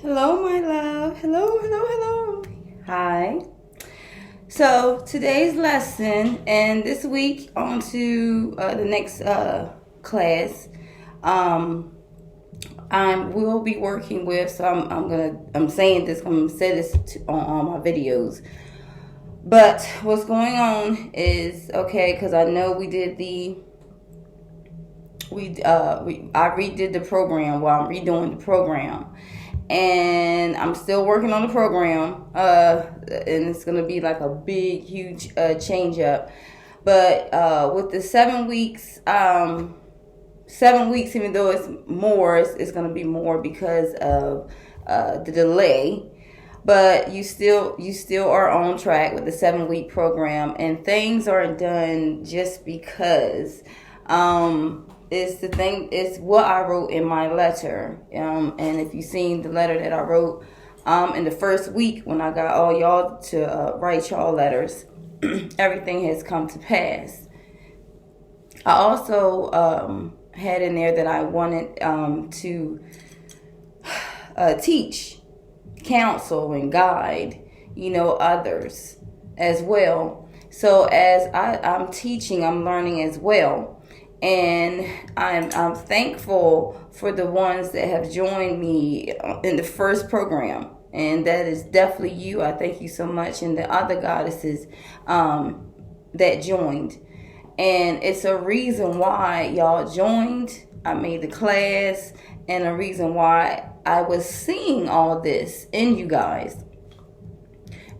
Hello, my love. Hello, hello, hello. Hi. So today's lesson, and this week on to the next class. I will be working with. So I'm saying this. I'm gonna say this on all my videos. But what's going on is okay because I know we did I redid the program. Well, I'm redoing the program. And I'm still working on the program, and it's gonna be like a big, huge change up. But with the 7 weeks, 7 weeks, even though it's more, it's gonna be more because of the delay. But you still are on track with the 7 week program, and things aren't done just because. It's what I wrote in my letter. And if you've seen the letter that I wrote in the first week when I got all y'all to write y'all letters, everything has come to pass. I also had in there that I wanted to teach, counsel, and guide, others as well. So as I'm teaching, I'm learning as well. And I'm thankful for the ones that have joined me in the first program. And that is definitely you. I thank you so much. And the other goddesses that joined. And it's a reason why y'all joined. I made the class. And a reason why I was seeing all this in you guys.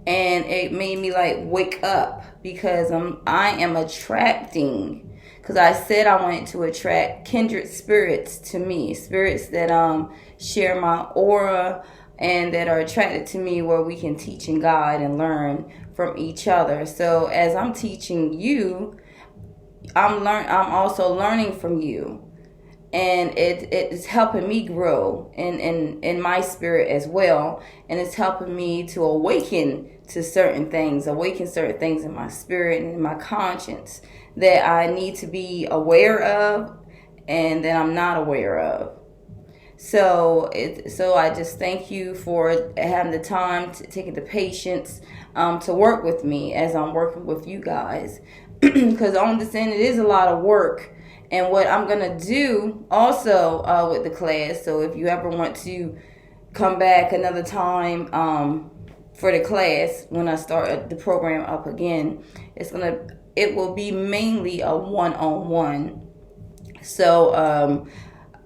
And it made me wake up. Because I am attracting. Because I said I wanted to attract kindred spirits to me. Spirits that share my aura and that are attracted to me, where we can teach and guide and learn from each other. So as I'm teaching you, I'm also learning from you. And it's helping me grow in my spirit as well. And it's helping me to awaken certain things in my spirit and in my conscience that I need to be aware of and that I'm not aware of. So I just thank you for having the time, taking the patience to work with me as I'm working with you guys. Because on this end, it is a lot of work. And what I'm going to do also with the class, so if you ever want to come back another time for the class, when I start the program up again, it will be mainly a one-on-one. So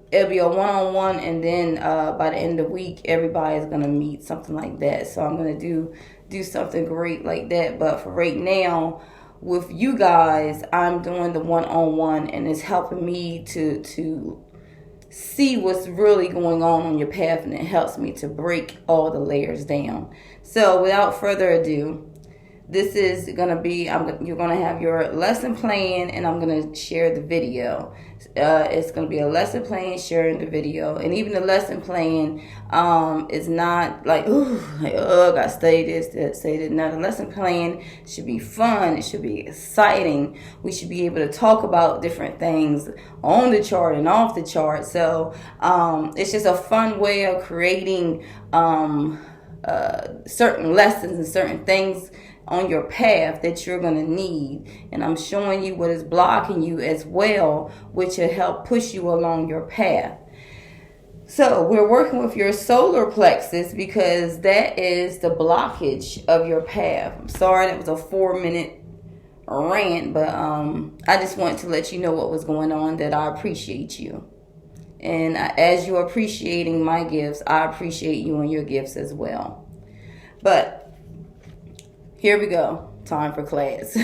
it'll be a one-on-one, and then by the end of the week, everybody is going to meet, something like that. So I'm going to do something great like that. But for right now, with you guys, I'm doing the one-on-one, and it's helping me to see what's really going on your path, and it helps me to break all the layers down. So without further ado, this is going to be, you're going to have your lesson plan, and I'm going to share the video. It's going to be a lesson plan, sharing the video. And even the lesson plan is not I got to study this, say that. No, the lesson plan should be fun. It should be exciting. We should be able to talk about different things on the chart and off the chart. So it's just a fun way of creating certain lessons and certain things on your path that you're going to need. And I'm showing you what is blocking you as well, which will help push you along your path. So we're working with your solar plexus because that is the blockage of your path. I'm sorry that was a 4-minute rant, but I just wanted to let you know what was going on, that I appreciate you. And as you're appreciating my gifts, I appreciate you and your gifts as well. But here we go. Time for class.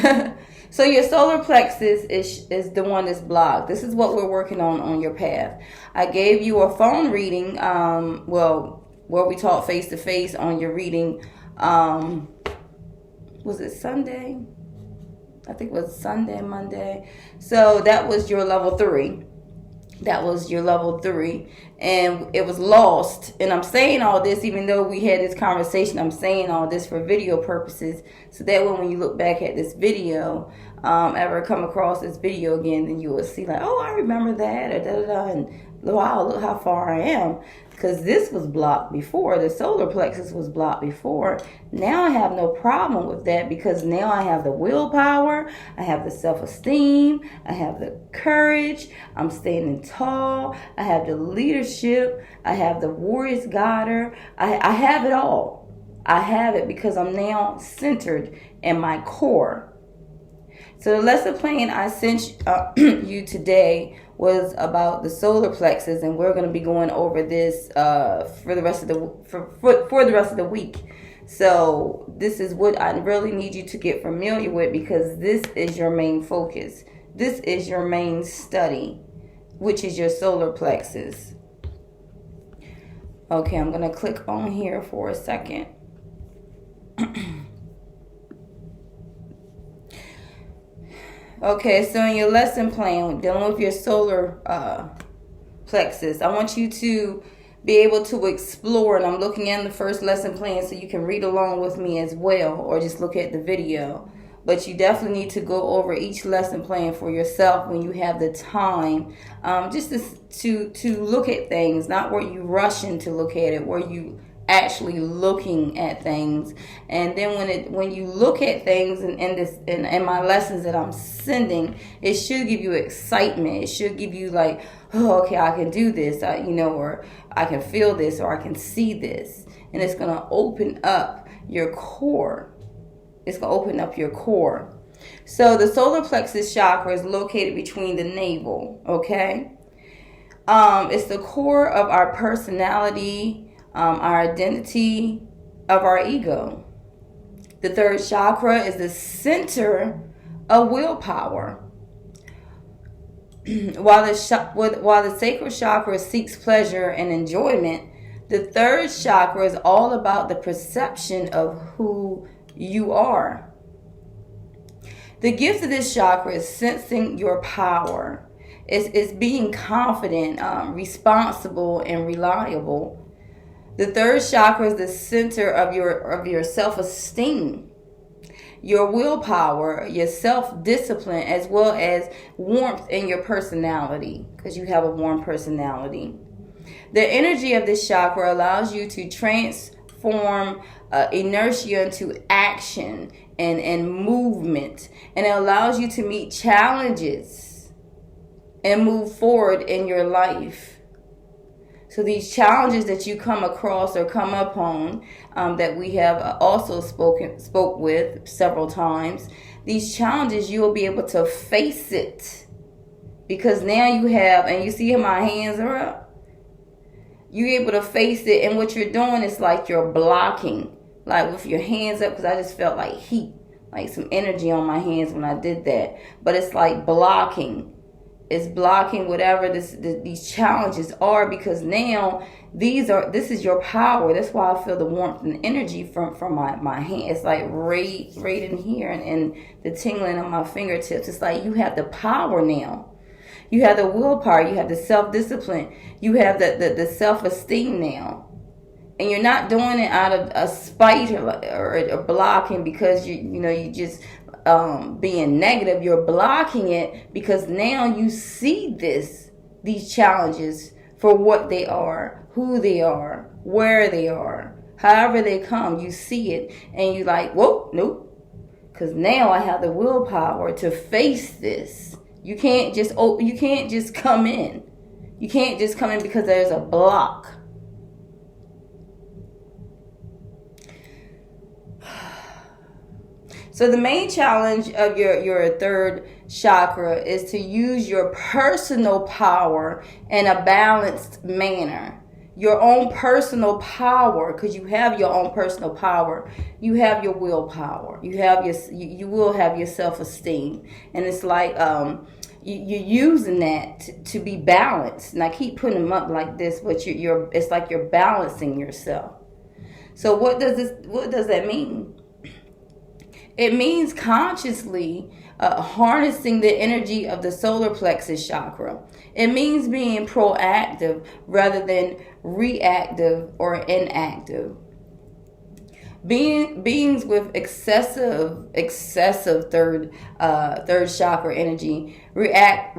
So your solar plexus is the one that's blocked. This is what we're working on your path. I gave you a phone reading, where we talked face-to-face on your reading. Was it Sunday? I think it was Sunday, Monday. So that was your level 3. That was your level 3, and it was lost. And I'm saying all this, even though we had this conversation, I'm saying all this for video purposes, so that when you look back at this video, ever come across this video again, then you will see oh, I remember that, or da-da-da, and wow, look how far I am. because this was blocked before. The solar plexus was blocked before. Now I have no problem with that, because now I have the willpower, I have the self-esteem, I have the courage, I'm standing tall, I have the leadership, I have the warrior's guider, I have it all. I have it because I'm now centered in my core. So the lesson plan I sent you today was about the solar plexus, and we're going to be going over this for the rest of the week. So this is what I really need you to get familiar with, because this is your main focus. This is your main study, which is your solar plexus. Okay, I'm going to click on here for a second. Okay, so in your lesson plan, dealing with your solar plexus, I want you to be able to explore, and I'm looking at the first lesson plan so you can read along with me as well, or just look at the video. But you definitely need to go over each lesson plan for yourself when you have the time, just to look at things, not where you rushing to look at it, where you actually looking at things. And then when you look at things in my lessons that I'm sending, it should give you excitement. It should give you like, oh, okay, I can do this, or I can feel this, or I can see this. And it's going to open up your core. It's going to open up your core. So the solar plexus chakra is located between the navel, okay? It's the core of our personality, our identity, of our ego. The third chakra is the center of willpower. While the sacral chakra seeks pleasure and enjoyment, the third chakra is all about the perception of who you are. The gift of this chakra is sensing your power. It's being confident, responsible, and reliable. The third chakra is the center of your self-esteem, your willpower, your self-discipline, as well as warmth in your personality, because you have a warm personality. The energy of this chakra allows you to transform inertia into action and movement, and it allows you to meet challenges and move forward in your life. So these challenges that you come across or come upon, that we have also spoke with several times, these challenges, you will be able to face it, because now you have, and you see how my hands are up, you're able to face it. And what you're doing is like you're blocking, like with your hands up, because I just felt like heat, like some energy on my hands when I did that. But it's like blocking. It's blocking whatever these challenges are, because now this is your power. That's why I feel the warmth and energy from my hand. It's like right in here, and the tingling of my fingertips. It's like you have the power now. You have the willpower. You have the self-discipline. You have the self-esteem now. And you're not doing it out of a spite or blocking because you just being negative. You're blocking it because now you see these challenges for what they are, who they are, where they are, however they come. You see it and you like, whoa, nope, because now I have the willpower to face this. You can't just come in. You can't just come in because there's a block. So the main challenge of your third chakra is to use your personal power in a balanced manner. Your own personal power, because you have your own personal power. You have your willpower. You will have your self-esteem. And it's like you're using that to be balanced. And I keep putting them up like this, but it's like you're balancing yourself. So what does that mean? It means consciously harnessing the energy of the solar plexus chakra. It means being proactive rather than reactive or inactive. Beings with excessive third chakra energy react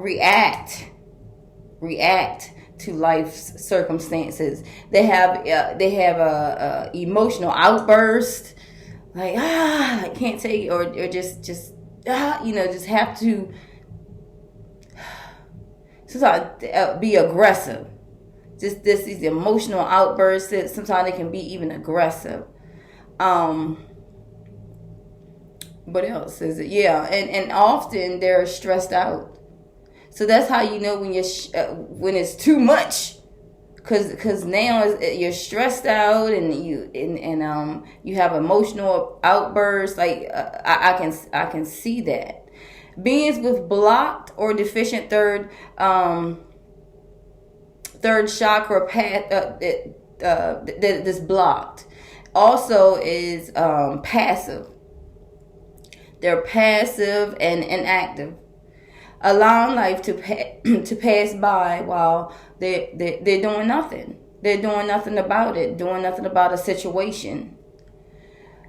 to life's circumstances. They have a emotional outburst, like I can't take it, or just just have to sometimes be aggressive. Just these emotional outbursts that sometimes they can be even aggressive. What else is it? Yeah, and often they're stressed out. So that's how you know when when it's too much, cause now you're stressed out and you have emotional outbursts. Like I can see that. Beings with blocked or deficient third chakra path that's blocked also is passive. They're passive and inactive, allowing life to pass by while they're doing nothing. They're doing nothing about it, doing nothing about a situation.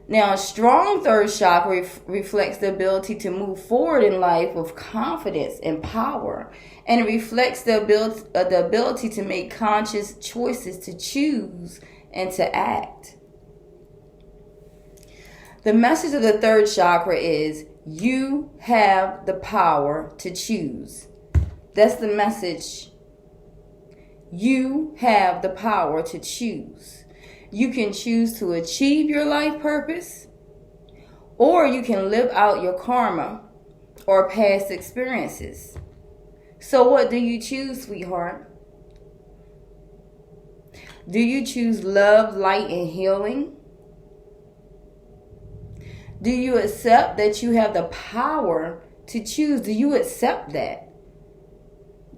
Now, a strong third chakra reflects the ability to move forward in life with confidence and power, and it reflects the ability to make conscious choices, to choose and to act. The message of the third chakra is you have the power to choose. That's the message. You have the power to choose. You can choose to achieve your life purpose, or you can live out your karma or past experiences. So what do you choose, sweetheart? Do you choose love, light, and healing? Do you accept that you have the power to choose? Do you accept that?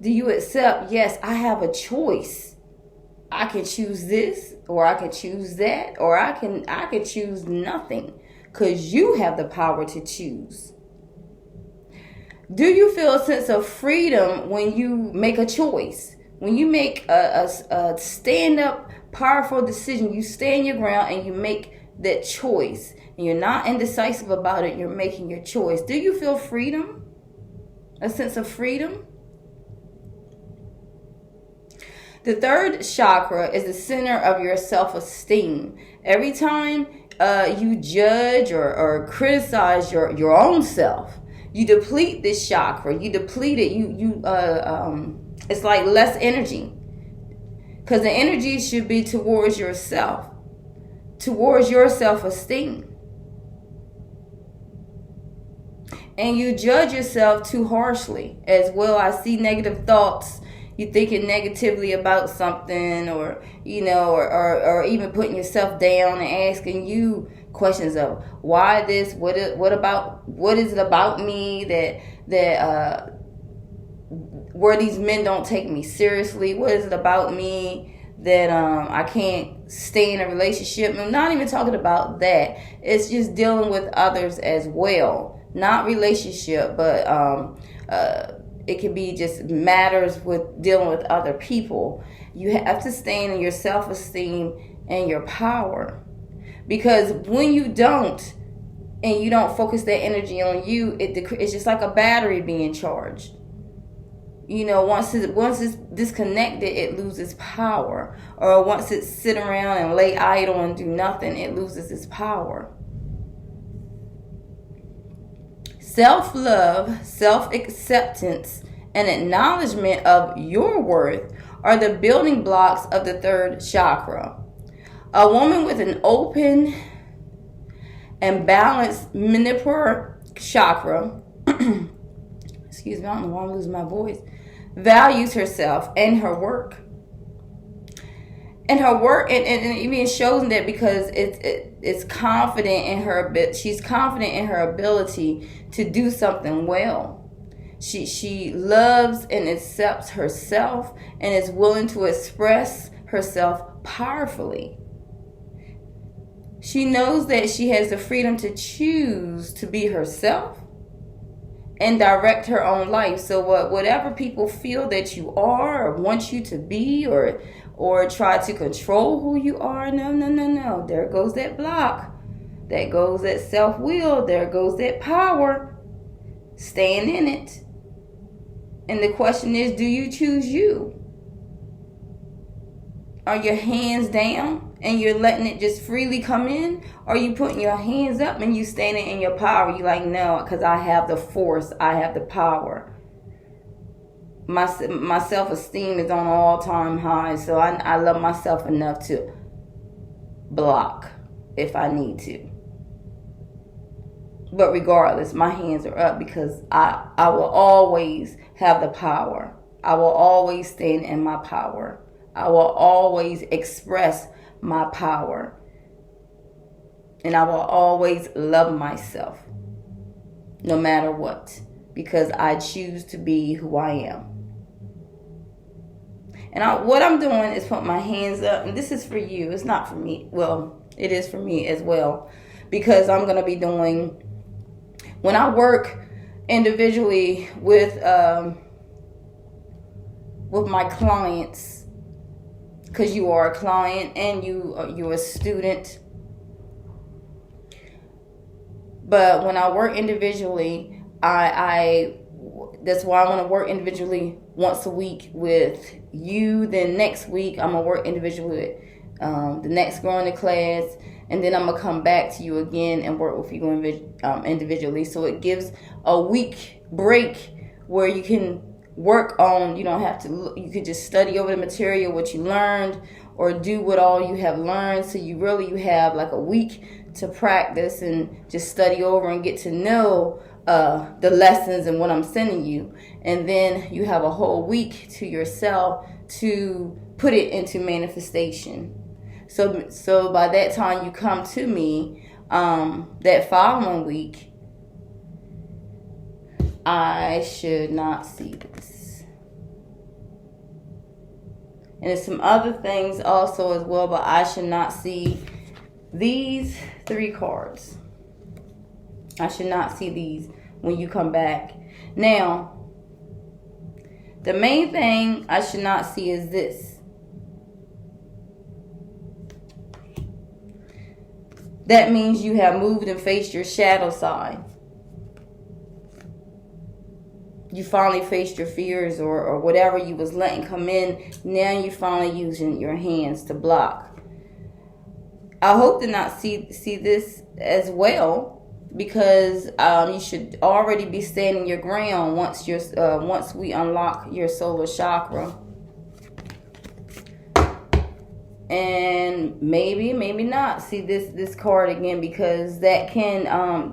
Do you accept, yes, I have a choice. I can choose this, or I can choose that, or I can choose nothing, because you have the power to choose. Do you feel a sense of freedom when you make a choice? When you make a stand-up, powerful decision, you stand your ground and you make that choice. And you're not indecisive about it, you're making your choice. Do you feel freedom? A sense of freedom? The third chakra is the center of your self-esteem. Every time you judge or criticize your own self, you deplete this chakra. You deplete it. It's like less energy. Because the energy should be towards yourself, towards your self-esteem. And you judge yourself too harshly as well. I see negative thoughts. You're thinking negatively about something, or or even putting yourself down and asking you questions of why this, what is it about me that where these men don't take me seriously? What is it about me that I can't stay in a relationship? I'm not even talking about that. It's just dealing with others as well. Not relationship, but it could be just matters with dealing with other people. You have to stand in your self-esteem and your power. Because when you don't, and you don't focus that energy on you, it's just like a battery being charged. Once it's disconnected, it loses power. Or once it sit around and lay idle and do nothing, it loses its power. Self-love, self-acceptance, and acknowledgement of your worth are the building blocks of the third chakra. A woman with an open and balanced Manipura chakra, excuse me, I don't know why I'm losing my voice, values herself and her work. And her work, and it even shows that because it's confident in her, she's confident in her ability to do something well. She loves and accepts herself and is willing to express herself powerfully. She knows that she has the freedom to choose to be herself and direct her own life. So whatever people feel that you are or want you to be or try to control who you are, no. There goes that block. There goes that self-will. There goes that power. Stand in it. And the question is, do you choose you? are your hands down and you're letting it just freely come in? Or are you putting your hands up and you standing in your power? You're like, no, because I have the force. I have the power. My self-esteem is on an all-time high. So I love myself enough to block if I need to. But regardless, my hands are up because I will always have the power. I will always stand in my power. I will always express my power. And I will always love myself, no matter what, because I choose to be who I am. And what I'm doing is put my hands up, and this is for you. It's not for me. Well, it is for me as well, because I'm going to be doing, when I work individually with my clients, because you are a client and you're a student. But when I work individually, that's why I want to work individually once a week with you. Then next week I'm gonna work individually with the next girl in the class, and then I'm gonna come back to you again and work with you individually. So it gives a week break where you can work on, you don't have to, you could just study over the material, what you learned, or do what all you have learned. So you have like a week to practice and just study over and get to know the lessons and what I'm sending you. And then you have a whole week to yourself to put it into manifestation. So by that time you come to me, that following week, I should not see this. And there's some other things also as well, but I should not see these 3 cards. I should not see these when you come back. Now, the main thing I should not see is this. That means you have moved and faced your shadow side. You finally faced your fears or whatever you was letting come in. Now you finally using your hands to block. I hope to not see this as well, because you should already be standing your ground once we unlock your solar chakra. And maybe not see this card again, because that can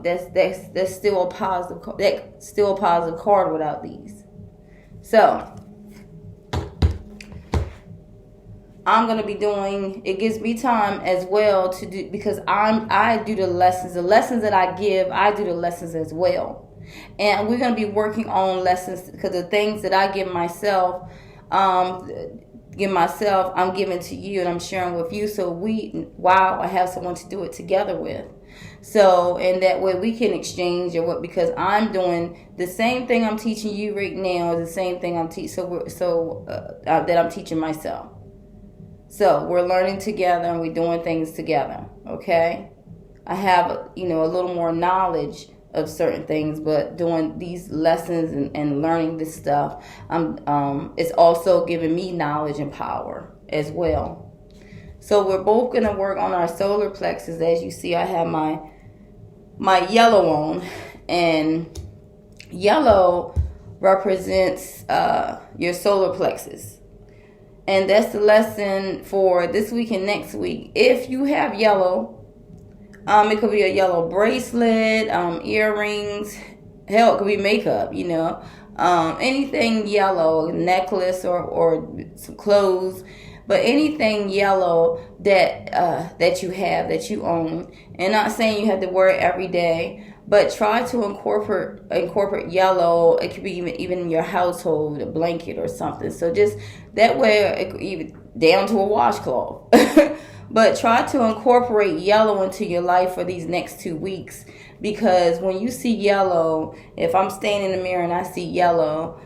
that's still a positive card without these. So I'm gonna be doing, it gives me time as well to do, because I do the lessons that I give. I do the lessons as well, and we're gonna be working on lessons, because the things that I give myself, I'm giving to you and I'm sharing with you. So I have someone to do it together with. So, and that way we can exchange because I'm doing the same thing I'm teaching you right now is the same thing I'm that I'm teaching myself. So we're learning together and we're doing things together. Okay. I have, a little more knowledge of certain things, but doing these lessons and learning this stuff, it's also giving me knowledge and power as well. So we're both going to work on our solar plexus. As you see, I have my yellow on, and yellow represents your solar plexus. And that's the lesson for this week and next week. If you have yellow, it could be a yellow bracelet, earrings, hell, it could be makeup, anything yellow, necklace or some clothes, but anything yellow that you have, that you own. And not saying you have to wear it every day, but try to incorporate yellow. It could be even in your household, a blanket or something. So just that way, it could even down to a washcloth. But try to incorporate yellow into your life for these next 2 weeks, because when you see yellow, if I'm standing in the mirror and I see yellow,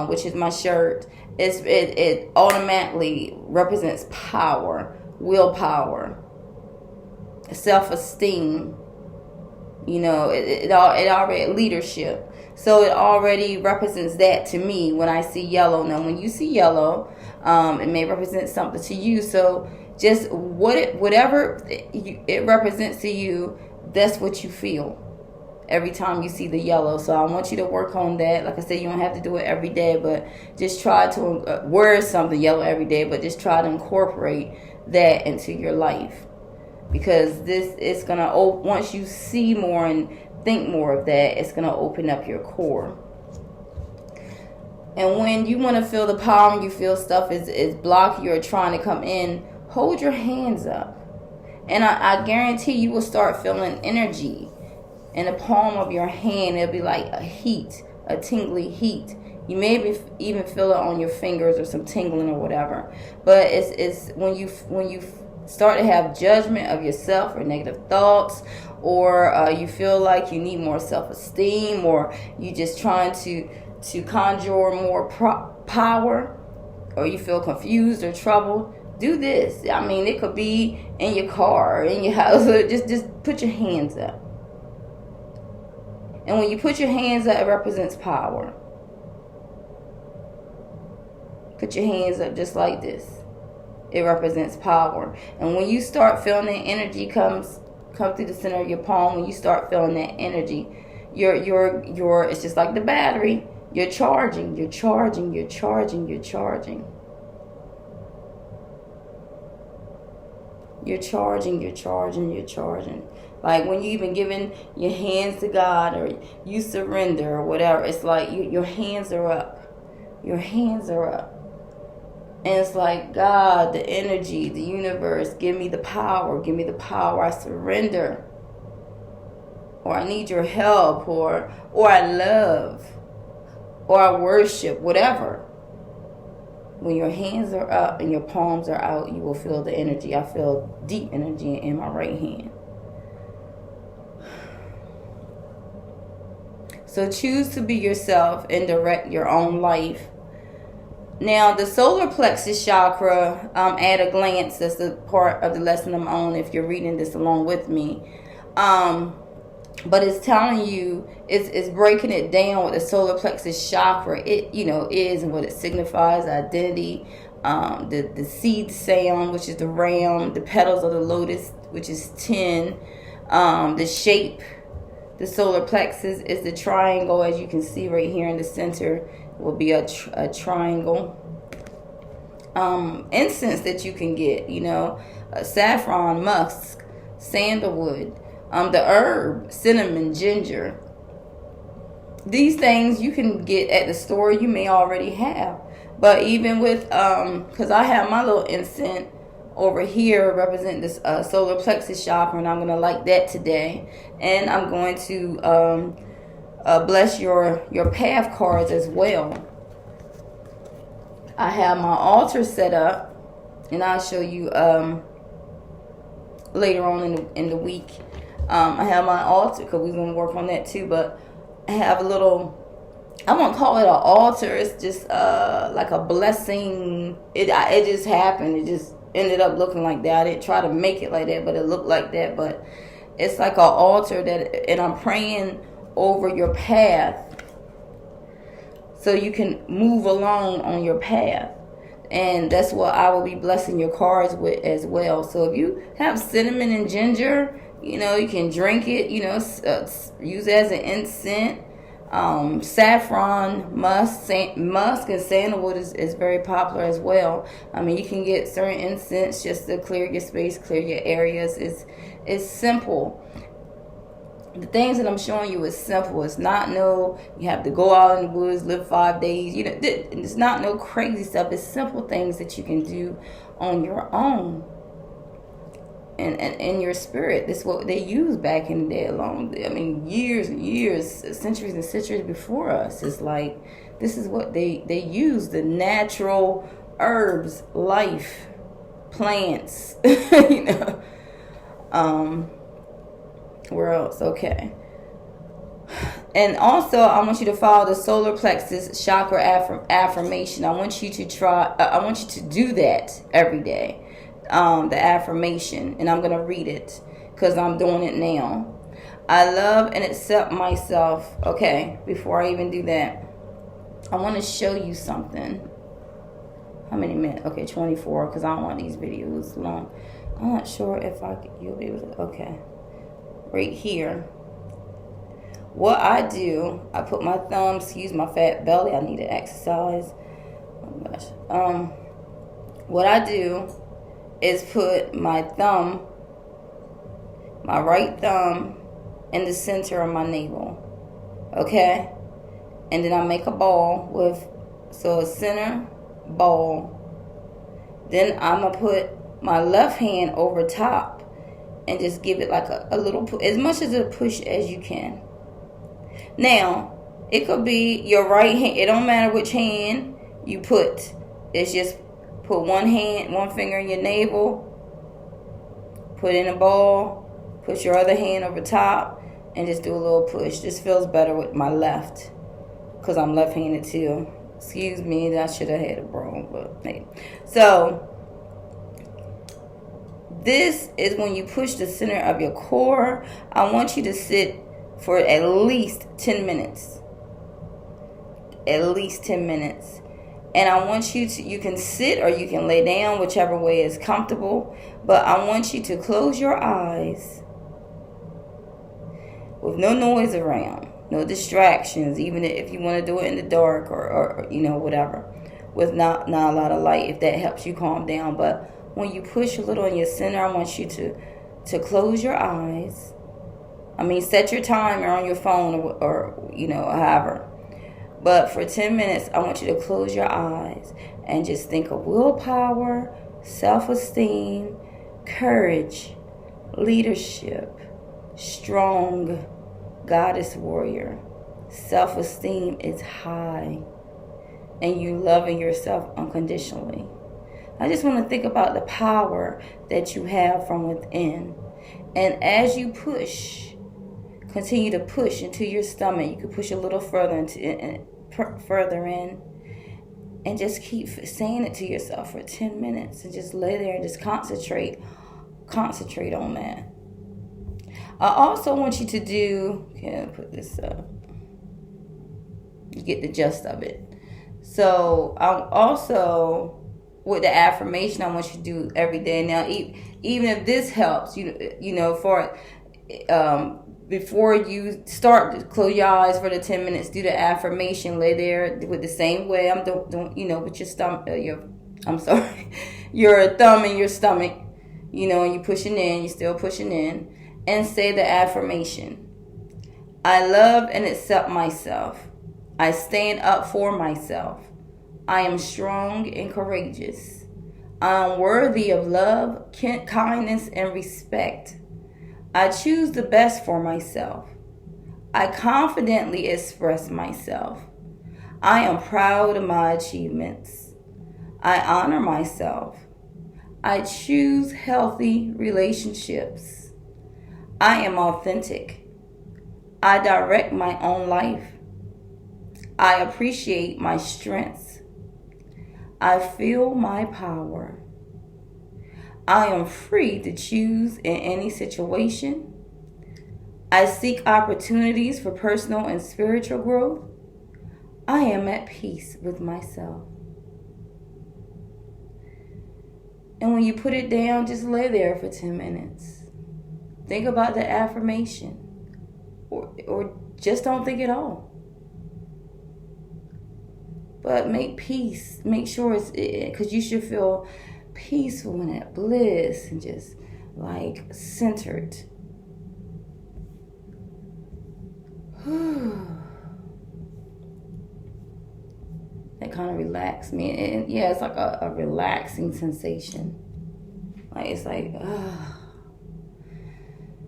which is my shirt, it automatically represents power, willpower, self-esteem. It already leadership. So it already represents that to me when I see yellow. Now, when you see yellow, it may represent something to you. So just whatever it represents to you, that's what you feel every time you see the yellow. So I want you to work on that. Like I said, you don't have to do it every day, but just try to wear something yellow every day, but just try to incorporate that into your life. Because this is going to, once you see more and think more of that, it's going to open up your core. And when you want to feel the power and you feel stuff is blocking you or trying to come in, hold your hands up. And I guarantee you will start feeling energy in the palm of your hand. It'll be like a heat, a tingly heat. You may even feel it on your fingers or some tingling or whatever. But it's when you start to have judgment of yourself or negative thoughts, or you feel like you need more self-esteem, or you just trying to conjure more power, or you feel confused or troubled, do this. I mean, it could be in your car or in your house. Just put your hands up. And when you put your hands up, it represents power. Put your hands up just like this. It represents power. And when you start feeling that energy come through the center of your palm, when you start feeling that energy, you're it's just like the battery. You're charging, you're charging, you're charging, you're charging. You're charging, you're charging, you're charging. Like when you even giving your hands to God, or you surrender or whatever, it's like your hands are up. Your hands are up. And it's like, God, the energy, the universe, give me the power. Give me the power. I surrender. Or I need your help. Or I love. Or I worship. Whatever. When your hands are up and your palms are out, you will feel the energy. I feel deep energy in my right hand. So choose to be yourself and direct your own life. Now, the solar plexus chakra, at a glance, that's the part of the lesson I'm on if you're reading this along with me. But it's telling you, it's breaking it down with the solar plexus chakra. It, is and what it signifies, identity, the seed sound, which is the ram, the petals of the lotus, which is 10, the shape. The solar plexus is the triangle, as you can see right here in the center. Will be a triangle. Incense that you can get, saffron, musk, sandalwood, the herb, cinnamon, ginger. These things you can get at the store. You may already have, but even with because I have my little incense over here representing this solar plexus chakra, and I'm going to light that today, and I'm going to bless your path cards as well. I have my altar set up, and I'll show you later on in the week. I have my altar because we're going to work on that too, but I have a little, I won't call it an altar, it's just like a blessing. It just happened. It just ended up looking like that. I didn't try to make it like that, but it looked like that. But it's like an altar and I'm praying over your path so you can move along on your path. And that's what I will be blessing your cards with as well. So if you have cinnamon and ginger, you can drink it, use it as an incense. Saffron, musk and sandalwood is very popular as well. I mean, you can get certain incense just to clear your space, clear your areas. It's simple. The things that I'm showing you is simple. It's not you have to go out in the woods, live 5 days. It's not no crazy stuff. It's simple things that you can do on your own. And in your spirit. That's what they used back in the day, years and years, centuries and centuries before us. It's like, this is what they use, the natural herbs, life, plants, where else? Okay. And also, I want you to follow the solar plexus chakra affirmation. I want you to do that every day. The affirmation, and I'm going to read it because I'm doing it now. I love and accept myself. Okay, before I even do that, I want to show you something. How many minutes? Okay, 24, because I don't want these videos long. I'm not sure if you'll be able to. Okay, right here. What I do, I put my thumb, excuse my fat belly, I need to exercise. Oh my gosh. What I do is put my thumb, my right thumb, in the center of my navel. Okay? And then I make a ball with, so a center ball. Then I'm going to put my left hand over top and just give it like a little, as much as a push as you can. Now, it could be your right hand. It don't matter which hand you put. It's just put one finger in your navel, put in a ball, put your other hand over top, and just do a little push. This feels better with my left because I'm left-handed too. Excuse me, I should have had it wrong, but hey. So, this is when you push the center of your core. I want you to sit for at least 10 minutes. At least 10 minutes. And I want you can sit or you can lay down, whichever way is comfortable. But I want you to close your eyes with no noise around, no distractions, even if you want to do it in the dark or whatever, with not a lot of light, if that helps you calm down. But when you push a little in your center, I want you to close your eyes. I mean, set your timer on your phone or however. But for 10 minutes, I want you to close your eyes and just think of willpower, self-esteem, courage, leadership, strong, goddess warrior. Self-esteem is high, and you loving yourself unconditionally. I just want to think about the power that you have from within. And as you push, continue to push into your stomach. You can push a little further in, and just keep saying it to yourself for 10 minutes, and just lay there and just concentrate on that. I also want you to do. Okay, I'll put this up. You get the gist of it. So I'm also with the affirmation. I want you to do every day. Now, even if this helps, before you start, close your eyes for the 10 minutes. Do the affirmation. Lay there with the same way I'm doing. With your stomach. Your thumb in your stomach. And you pushing in. You're still pushing in, and say the affirmation. I love and accept myself. I stand up for myself. I am strong and courageous. I am worthy of love, kindness, and respect. I choose the best for myself. I confidently express myself. I am proud of my achievements. I honor myself. I choose healthy relationships. I am authentic. I direct my own life. I appreciate my strengths. I feel my power. I am free to choose in any situation. I seek opportunities for personal and spiritual growth. I am at peace with myself. And when you put it down, just lay there for 10 minutes. Think about the affirmation. Or just don't think at all. But make peace. Make sure it's, because you should feel peaceful and at bliss and just like centered. That kind of relaxed me. And yeah, it's like a relaxing sensation. Like it's like,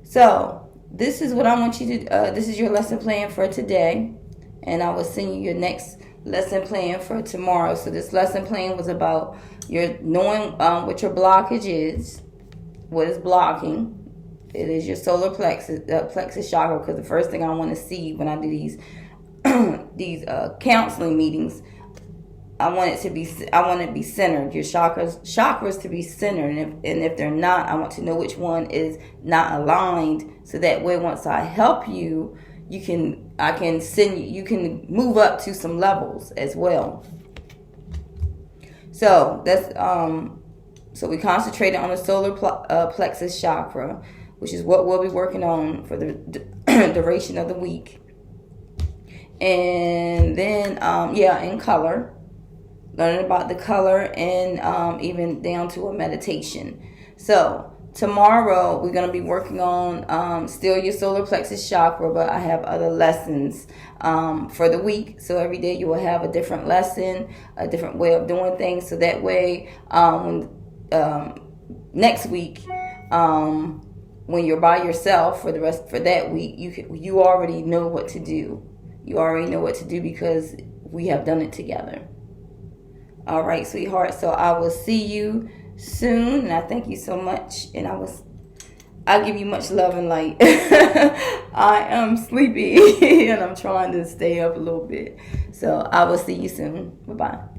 So this is what I want you to. This is your lesson plan for today, and I will send you your next lesson plan for tomorrow. So this lesson plan was about your knowing what your blockage is, what is blocking. It is your solar plexus chakra, because the first thing I want to see when I do these these counseling meetings, I want it to be centered. Your chakras to be centered, and if they're not, I want to know which one is not aligned, so that way once I help you, I can send you. You can move up to some levels as well. So that's so we concentrated on the solar plexus chakra, which is what we'll be working on for the duration of the week. And then in color, learning about the color, and even down to a meditation. So tomorrow we're going to be working on still your solar plexus chakra, but I have other lessons for the week. So every day you will have a different lesson, a different way of doing things. So that way, next week, when you're by yourself for that week, you already know what to do. You already know what to do because we have done it together. All right, sweetheart. So I will see you soon, and I thank you so much. And I give you much love and light. I am sleepy and I'm trying to stay up a little bit. So I will see you soon. Bye-bye.